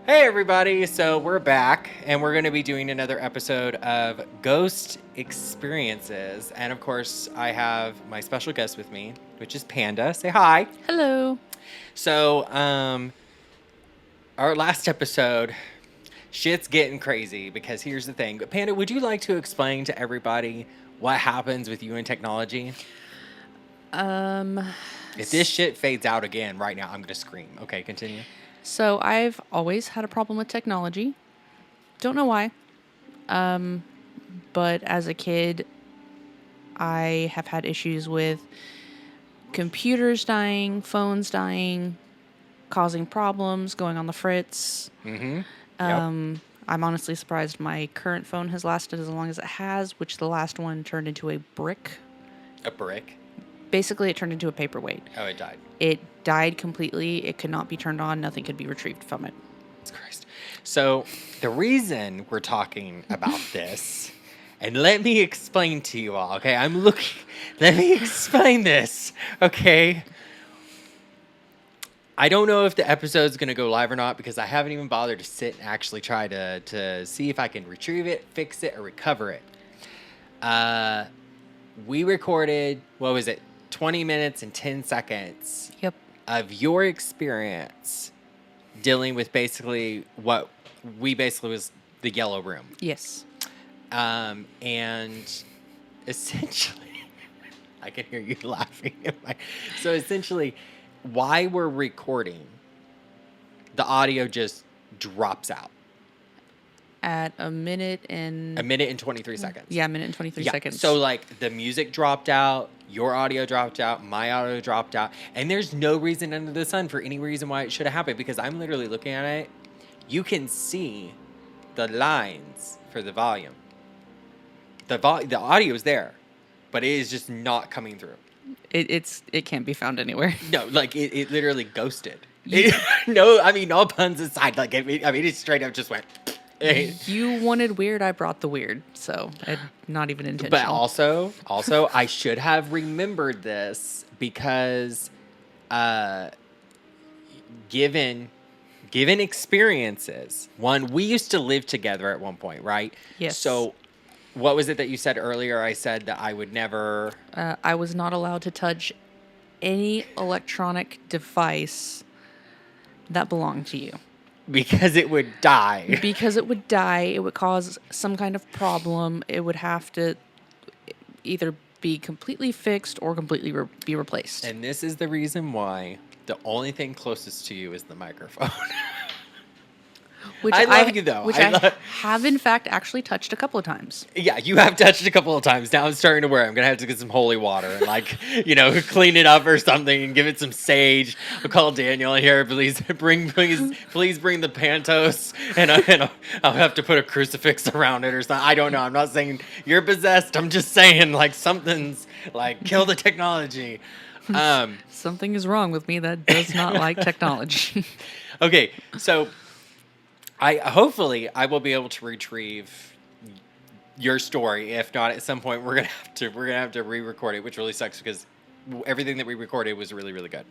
Hey everybody, so we're back and we're going to be doing another episode of Ghost Experiences. And of course, I have my special guest with me, which is Panda. Say hi. Hello. So, our last episode, shit's getting crazy because here's the thing. Panda, would you like to explain to everybody what happens with you and technology? If this shit fades out again right now, I'm going to scream. Okay, continue. So I've always had a problem with technology. Don't know why. But as a kid, I have had issues with computers dying, phones dying, causing problems, going on the fritz. Mm-hmm. I'm honestly surprised my current phone has lasted as long as it has, which the last one turned into a brick. A brick? Basically, it turned into a paperweight. Oh, it died. It died completely. It could not be turned on. Nothing could be retrieved from it. Christ. So the reason we're talking about this, and let me explain to you all, okay? Let me explain this, okay? I don't know if the episode's going to go live or not because I haven't even bothered to sit and actually try to see if I can retrieve it, fix it, or recover it. We recorded, 20 minutes and 10 seconds Yep. of your experience dealing with basically what we basically was the yellow room. Yes. And essentially, I can hear you laughing. So essentially, while we're recording, the audio just drops out. At a minute and 23 seconds. Yeah, a minute and 23 seconds. So like the music dropped out, your audio dropped out, my audio dropped out, and there's no reason under the sun for any reason why it should have happened because I'm literally looking at it. You can see the lines for the volume. The audio is there, but it is just not coming through. It can't be found anywhere. No, like it literally ghosted. No puns aside, like it straight up just went. You wanted weird, I brought the weird. So, not even intentional. But also, I should have remembered this because, given experiences, one, we used to live together at one point, right? Yes. So, what was it that you said earlier? I said that I would never. I was not allowed to touch any electronic device that belonged to you. Because it would die. Because it would die. It would cause some kind of problem. It would have to either be completely fixed or completely be replaced. And this is the reason why the only thing closest to you is the microphone. Which I love you, though. Which I have, in fact, actually touched a couple of times. Yeah, you have touched a couple of times. Now I'm starting to worry. I'm going to have to get some holy water and, clean it up or something and give it some sage. I'll call Daniel in here. Please bring the Pantos. And I'll have to put a crucifix around it or something. I don't know. I'm not saying you're possessed. I'm just saying, something's, kill the technology. Something is wrong with me that does not like technology. Okay, so hopefully I will be able to retrieve your story. If not, at some point we're gonna have to re-record it, which really sucks because everything that we recorded was really, really good.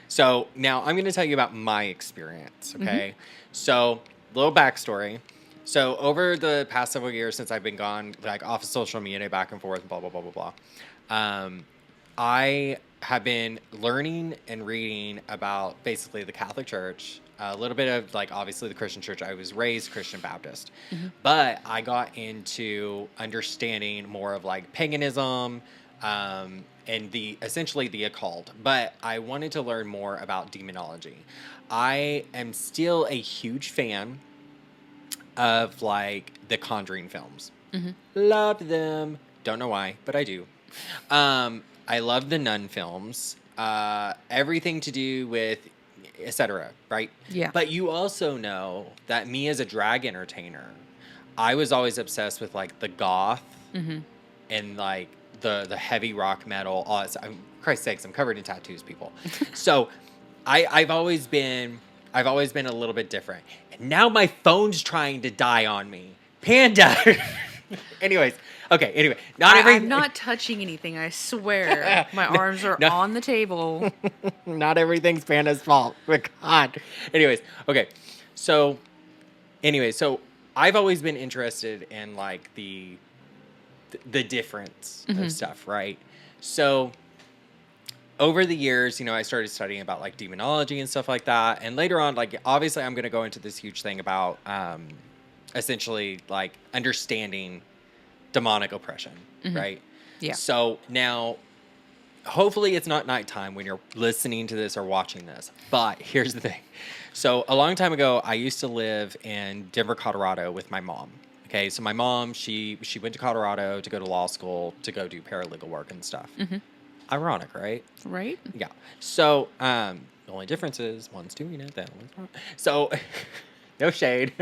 So now I'm gonna tell you about my experience. Okay, So little backstory. So over the past several years since I've been gone, off of social media, back and forth, and blah blah blah blah blah, I have been learning and reading about basically the Catholic Church. A little bit of obviously the Christian church. I was raised Christian Baptist, but I got into understanding more of paganism, and essentially the occult. But I wanted to learn more about demonology. I am still a huge fan of the Conjuring films. Love them. Don't know why, but I do. I love the nun films. Everything to do with etc., right? Yeah. But you also know that me as a drag entertainer, I was always obsessed with the goth and the heavy rock metal. Christ's sakes, I'm covered in tattoos, people. So I've always been a little bit different. And now my phone's trying to die on me. Panda. Anyways, Okay, anyway. I'm not touching anything, I swear. My arms are on the table. Not everything's Panda's fault. But God. Anyways, okay. So, anyway, so I've always been interested in like the difference of stuff, right? So over the years, I started studying about like demonology and stuff like that. And later on, like obviously I'm going to go into this huge thing about essentially like understanding demonic oppression, right? Yeah. So now hopefully it's not nighttime when you're listening to this or watching this. But here's the thing. So a long time ago, I used to live in Denver, Colorado with my mom. Okay, so my mom, she went to Colorado to go to law school to go do paralegal work and stuff. Ironic, right? Right? Yeah. So the only difference is one's doing it, the other one's not. So no shade.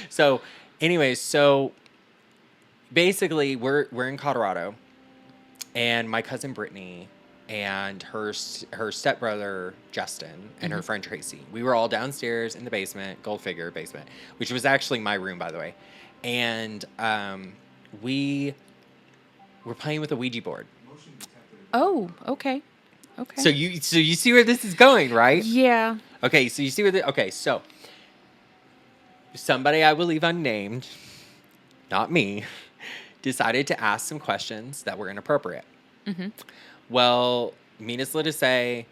So anyways, so basically we're in Colorado, and my cousin Brittany and her stepbrother Justin and her friend Tracy. We were all downstairs in the basement, gold figure basement, which was actually my room, by the way. And we were playing with a Ouija board. Oh, okay. Okay. So you see where this is going, right? Yeah. Okay, so you see where okay, so somebody I will leave unnamed, not me, decided to ask some questions that were inappropriate. Well, needless to say,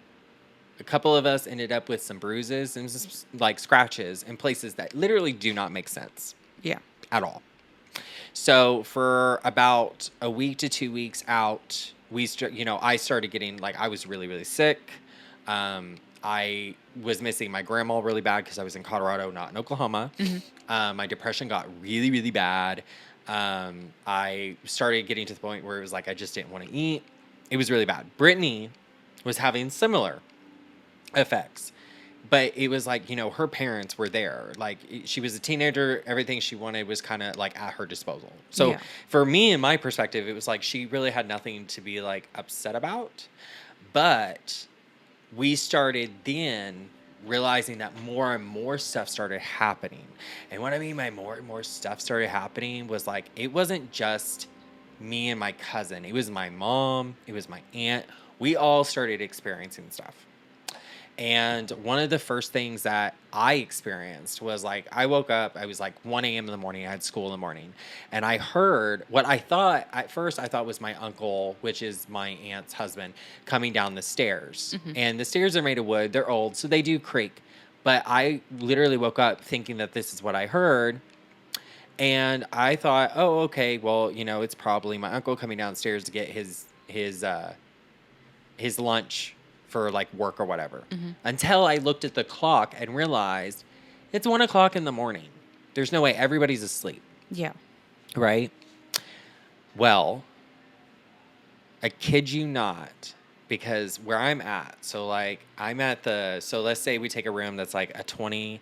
a couple of us ended up with some bruises and like scratches in places that literally do not make sense Yeah. at all. So for about a week to 2 weeks out, I started getting like I was really really sick. I was missing my grandma really bad because I was in Colorado, not in Oklahoma. My depression got really really bad. I started getting to the point where it was like I just didn't want to eat. It was really bad. Brittany was having similar effects, but it was like, her parents were there. Like she was a teenager. Everything she wanted was kind of like at her disposal. So Yeah. for me, in my perspective, it was like she really had nothing to be like upset about. But we started then realizing that more and more stuff started happening. And what I mean by more and more stuff started happening was like, it wasn't just me and my cousin. It was my mom. It was my aunt. We all started experiencing stuff. And one of the first things that I experienced was like, I woke up, I was like 1 a.m. in the morning, I had school in the morning, and I heard what I thought, at first I thought was my uncle, which is my aunt's husband, coming down the stairs. And the stairs are made of wood, they're old, so they do creak. But I literally woke up thinking that this is what I heard. And I thought, oh, okay, well, it's probably my uncle coming downstairs to get his lunch for like work or whatever. Until I looked at the clock and realized it's 1 o'clock in the morning. There's no way, everybody's asleep. Yeah. Right? Well, I kid you not, because where I'm at, so like so let's say we take a room that's like a 20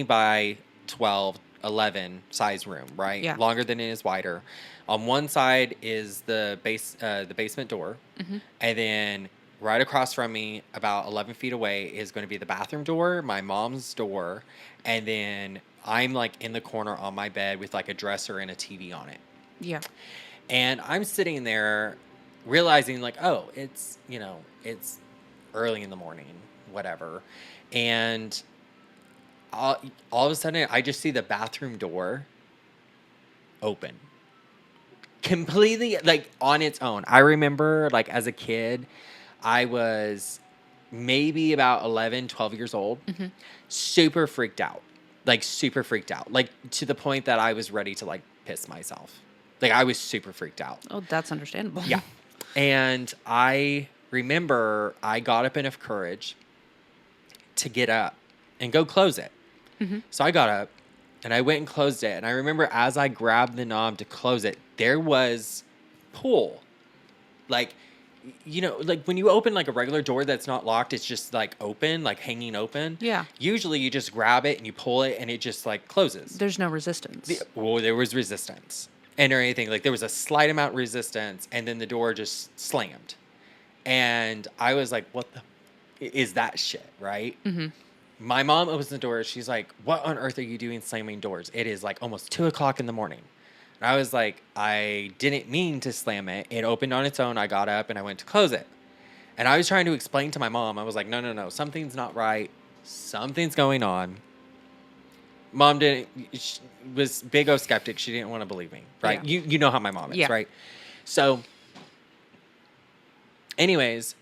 by 12, 11 size room, right? Yeah. Longer than it is wider. On one side is the basement door. And then right across from me, about 11 feet away, is going to be the bathroom door, my mom's door, and then I'm like in the corner on my bed with like a dresser and a TV on it. Yeah. And I'm sitting there realizing like, oh, it's early in the morning, whatever. And all of a sudden, I just see the bathroom door open. Completely, like, on its own. I remember, like, as a kid, I was maybe about 11, 12 years old. Super freaked out. Like, super freaked out. Like, to the point that I was ready to, like, piss myself. Like, I was super freaked out. Oh, that's understandable. Yeah. And I remember I got up enough courage to get up and go close it. So I got up and I went and closed it. And I remember as I grabbed the knob to close it, there was pull. Like, like when you open like a regular door that's not locked, it's just like open, like hanging open. Yeah. Usually you just grab it and you pull it and it just like closes. There's no resistance. Well, there was resistance. And or anything. Like there was a slight amount of resistance and then the door just slammed. And I was like, what the is that shit, right? My mom opens the door. She's like, what on earth are you doing slamming doors? It is like almost 2 o'clock in the morning. And I was like, I didn't mean to slam it. It opened on its own. I got up and I went to close it. And I was trying to explain to my mom. I was like, no. Something's not right. Something's going on. Mom didn't, she was big O skeptic. She didn't want to believe me, right? Yeah. You know how my mom is, Yeah. right? So, anyways,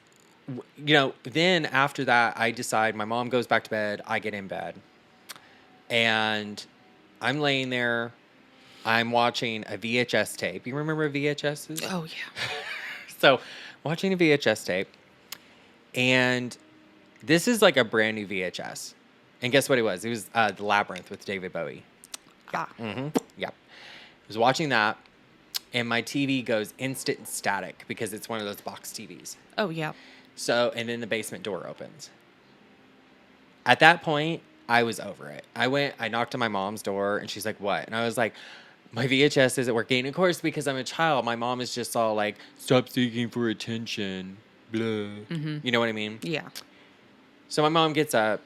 then after that, I decide my mom goes back to bed. I get in bed. And I'm laying there. I'm watching a VHS tape. You remember VHSs? Oh, yeah. So, watching a VHS tape. And this is like a brand new VHS. And guess what it was? It was The Labyrinth with David Bowie. Ah. Yep. I was watching that, and my TV goes instant static because it's one of those box TVs. Oh, yeah. So, and then the basement door opens. At that point, I was over it. I knocked on my mom's door, and she's like, "What?" And I was like, "My VHS isn't working." And of course, because I'm a child, my mom is just all like, "Stop seeking for attention." Blah. Mm-hmm. You know what I mean? Yeah. So my mom gets up.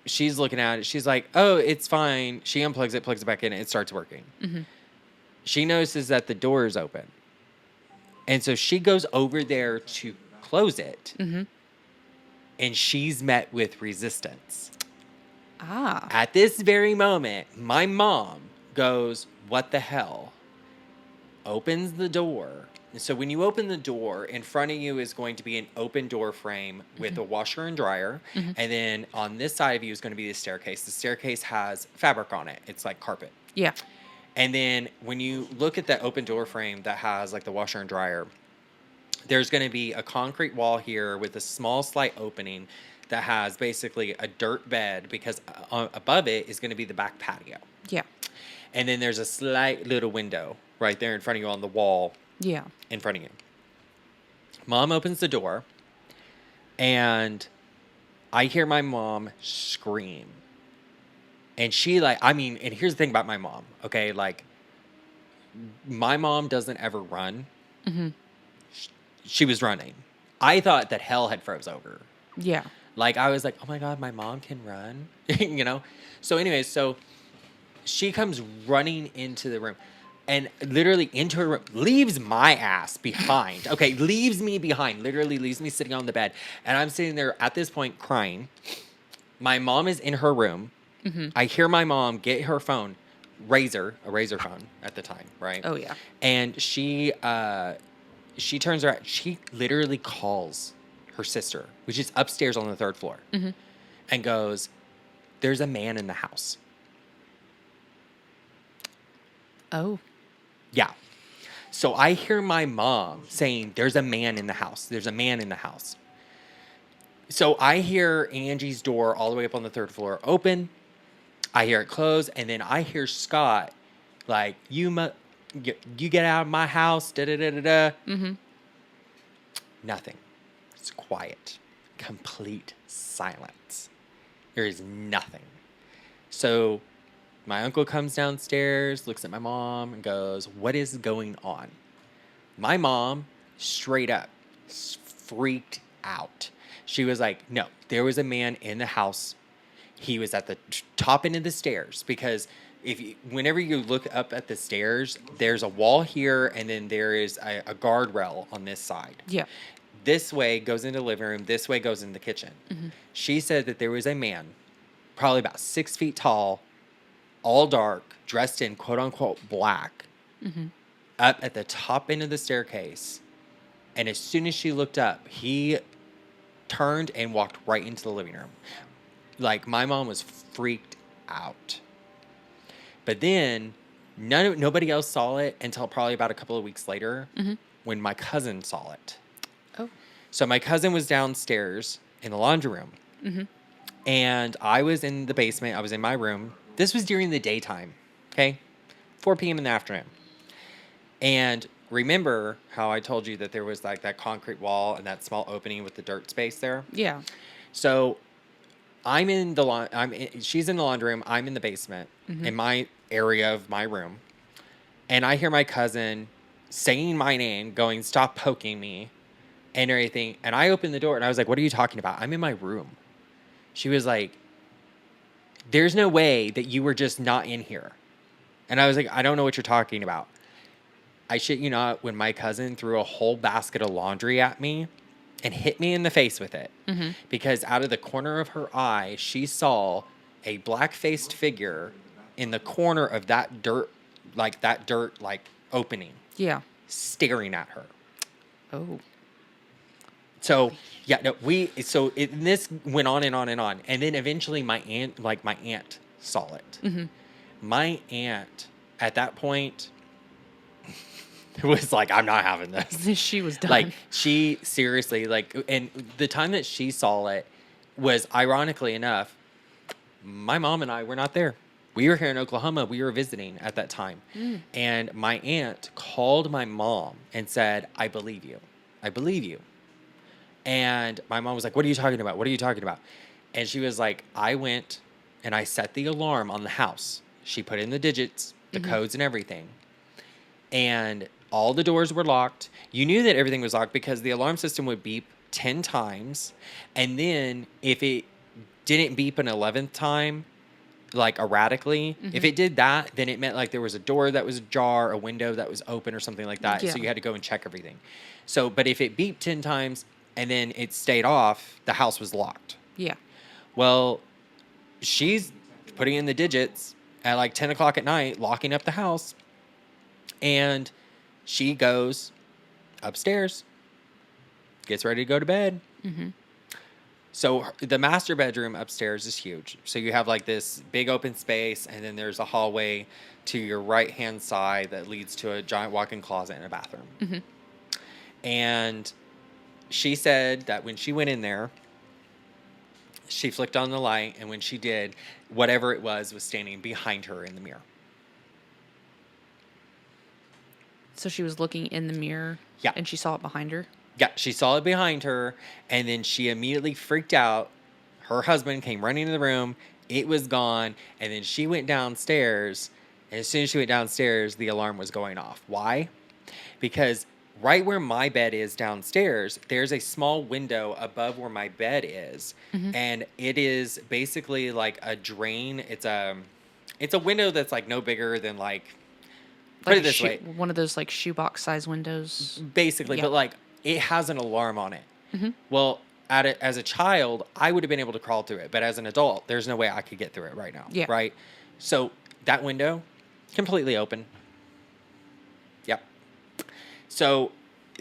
She's looking at it. She's like, "Oh, it's fine." She unplugs it, plugs it back in, and it starts working. Mm-hmm. She notices that the door is open. And so she goes over there to close it. Mm-hmm. And she's met with resistance. Ah. At this very moment, my mom goes, "What the hell?" Opens the door. And so when you open the door, in front of you is going to be an open door frame with a washer and dryer. Mm-hmm. And then on this side of you is going to be the staircase. The staircase has fabric on it. It's like carpet. Yeah. And then when you look at that open door frame that has like the washer and dryer, there's going to be a concrete wall here with a small slight opening that has basically a dirt bed because above it is going to be the back patio. Yeah. And then there's a slight little window right there in front of you on the wall. Yeah. In front of you. Mom opens the door, and I hear my mom scream. And she and here's the thing about my mom, okay? Like, my mom doesn't ever run. Mm-hmm. She was running. I thought that hell had froze over. Yeah. Like, I was like, "Oh my God, my mom can run." So anyways, so she comes running into the room. And literally into her room, leaves my ass behind. Okay, leaves me behind. Literally leaves me sitting on the bed. And I'm sitting there at this point crying. My mom is in her room. Mm-hmm. I hear my mom get her phone, a razor phone at the time, right? Oh, yeah. And she turns around. She literally calls her sister, which is upstairs on the 3rd floor, Mm-hmm. and goes, "There's a man in the house." Oh. Yeah. So I hear my mom saying, "There's a man in the house. There's a man in the house." So I hear Angie's door all the way up on the 3rd floor open. I hear it close. And then I hear Scott like, you get out of my house. Da, da, da, da, da. Mm-hmm. Nothing. It's quiet. Complete silence. There is nothing. So my uncle comes downstairs, looks at my mom, and goes, "What is going on?" My mom, straight up, freaked out. She was like, "No, there was a man in the house. He was at the top end of the stairs." Because whenever you look up at the stairs, there's a wall here, and then there is a guardrail on this side. Yeah. This way goes into the living room. This way goes into the kitchen. Mm-hmm. She said that there was a man, probably about 6 feet tall, all dark, dressed in quote unquote black, Mm-hmm. up at the top end of the staircase. And as soon as she looked up, he turned and walked right into the living room. Like, my mom was freaked out. But then nobody else saw it until probably about a couple of weeks later, Mm-hmm. when my cousin saw it. Oh. So my cousin was downstairs in the laundry room. Mm-hmm. And I was in the basement. I was in my room. This was during the daytime, okay? 4 p.m. in the afternoon. And remember how I told you that there was like that concrete wall and that small opening with the dirt space there? Yeah. So she's in the laundry room. I'm in the basement, Mm-hmm. in my area of my room. And I hear my cousin saying my name, going, "Stop poking me," and everything. And I opened the door and I was like, "What are you talking about? I'm in my room." She was like, "There's no way that you were just not in here." And I was like, "I don't know what you're talking about." I shit you not, when my cousin threw a whole basket of laundry at me and hit me in the face with it. Mm-hmm. Because out of the corner of her eye, she saw a black-faced figure in the corner of that dirt, like opening, Yeah. staring at her. Oh. So yeah, no, this went on and on and on, and then eventually my aunt saw it. Mm-hmm. My aunt at that point was like, I'm not having this. She was done. Like, she seriously, like, and the time that she saw it was, ironically enough, my mom and I were not there. We were here in Oklahoma. We were visiting at that time. And my aunt called my mom and said, I believe you. I believe you. And my mom was like, what are you talking about? What are you talking about? And she was like, I went and I set the alarm on the house. She put in the digits, the codes and everything. And all the doors were locked. You knew that everything was locked because the alarm system would beep 10 times. And then if it didn't beep an 11th time, like erratically, if it did that, then it meant like there was a door that was ajar, a window that was open or something like that. Yeah. So you had to go and check everything. So, but if it beeped 10 times and then it stayed off, the house was locked. Yeah. Well, she's putting in the digits at like 10 o'clock at night, locking up the house. And she goes upstairs, gets ready to go to bed. So the master bedroom upstairs is huge. So you have like this big open space, and then there's a hallway to your right-hand side that leads to a giant walk-in closet and a bathroom. And she said that when she went in there, she flicked on the light, and when she did, whatever it was standing behind her in the mirror. So she was looking in the mirror. Yeah. And she saw it behind her. Yeah, she saw it behind her, and then she immediately freaked out. Her husband came running into the room. It was gone, and then she went downstairs, and as soon as she went downstairs, the alarm was going off. Why? Because right where my bed is downstairs, there's a small window above where my bed is, and it is basically like a drain. It's a window that's like no bigger than like, put Like it this way, one of those like shoebox size windows. basically, Yeah. but like it has an alarm on it. Well, as a child, I would have been able to crawl through it, but as an adult, there's no way I could get through it right now. Yeah. Right. So that window, completely open. Yep. So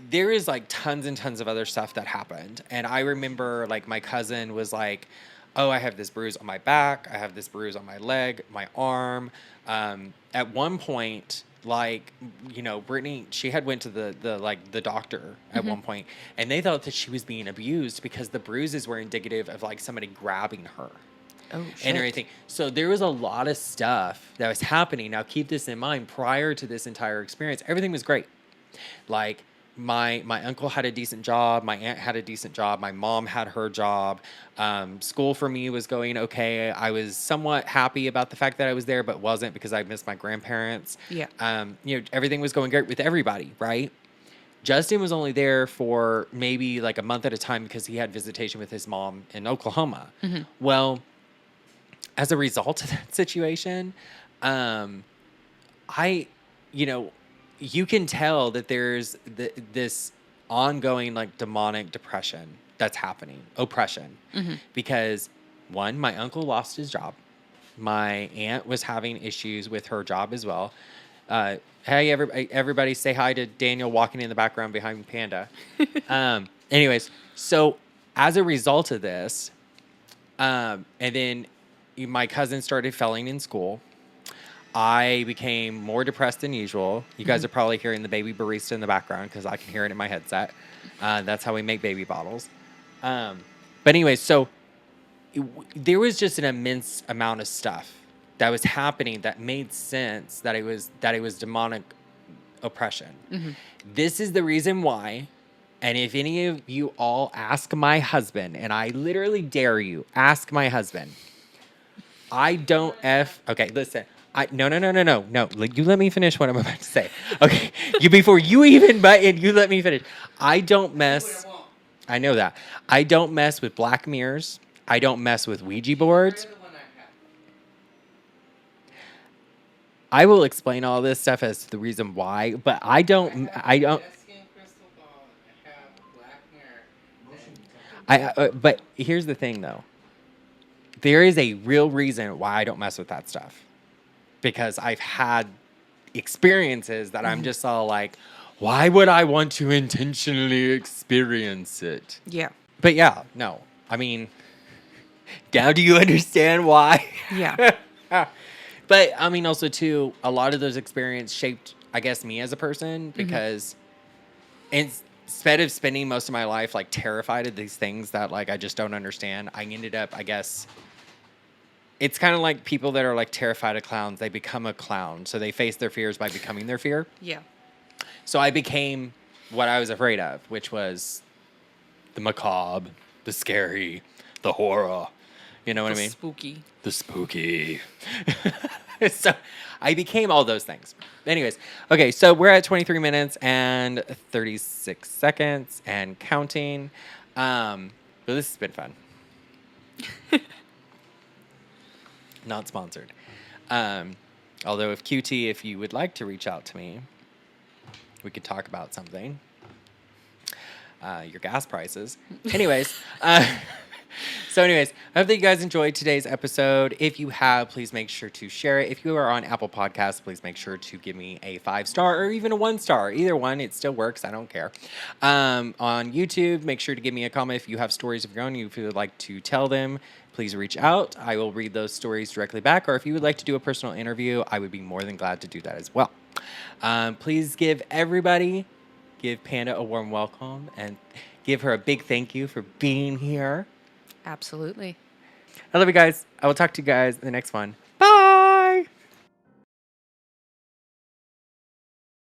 there is like tons and tons of other stuff that happened, and I remember like my cousin was like, "Oh, I have this bruise on my back. I have this bruise on my leg, my arm." At one point, like, you know, Brittany, she had went to the doctor at one point, and they thought that she was being abused because the bruises were indicative of like somebody grabbing her. Oh, shit. And everything. So there was a lot of stuff that was happening. Now keep this in mind, prior to this entire experience, everything was great. Like my uncle had a decent job, my aunt had a decent job, my mom had her job. School for me was going okay. I was somewhat happy about the fact that I was there, but wasn't because I missed my grandparents. Yeah. You know, everything was going great with everybody, right? Justin was only there for maybe like a month at a time because he had visitation with his mom in Oklahoma. Well, as a result of that situation, you can tell that there's this ongoing like demonic depression that's happening, oppression, because one, my uncle lost his job. My aunt was having issues with her job as well. Hey, everybody say hi to Daniel walking in the background behind Panda. Anyways, so as a result of this, and then my cousin started failing in school. I became more depressed than usual. You guys are probably hearing the baby barista in the background because I can hear it in my headset. That's how we make baby bottles. But anyways, so there was just an immense amount of stuff that was happening that made sense that it was demonic oppression. This is the reason why. And if any of you all ask my husband, and I literally dare you, ask my husband. I don't okay, listen. No. You let me finish what I'm about to say. Okay, before you even butt in, you let me finish. I don't mess. I know that. I don't mess with black mirrors. I don't mess with Ouija boards. I will explain all this stuff as to the reason why, but I don't. But here's the thing, though. there is a real reason why I don't mess with that stuff. Because I've had experiences that I'm just all like, why would I want to intentionally experience it? Yeah. But yeah, no. I mean, now do you understand why? Yeah. But I mean, also too, a lot of those experiences shaped, I guess, me as a person because instead of spending most of my life like terrified of these things that like I just don't understand, I ended up, I guess, it's kind of like people that are like terrified of clowns. They become a clown, so they face their fears by becoming their fear. Yeah. So I became what I was afraid of, which was the macabre, the scary, the horror. You know what I mean? Spooky. The spooky. So I became all those things. Anyways, okay, so we're at 23 minutes and 36 seconds and counting. But this has been fun. Not sponsored. Although if QT, if you would like to reach out to me, we could talk about something. Your gas prices. Anyways, so anyways, I hope that you guys enjoyed today's episode. If you have, please make sure to share it. If you are on Apple Podcasts, please make sure to give me a 5-star or even a 1-star. Either one, it still works. I don't care. On YouTube, make sure to give me a comment if you have stories of your own. If you would like to tell them, please reach out. I will read those stories directly back. Or if you would like to do a personal interview, I would be more than glad to do that as well. Please give Panda a warm welcome and give her a big thank you for being here. Absolutely. I love you guys. I will talk to you guys in the next one.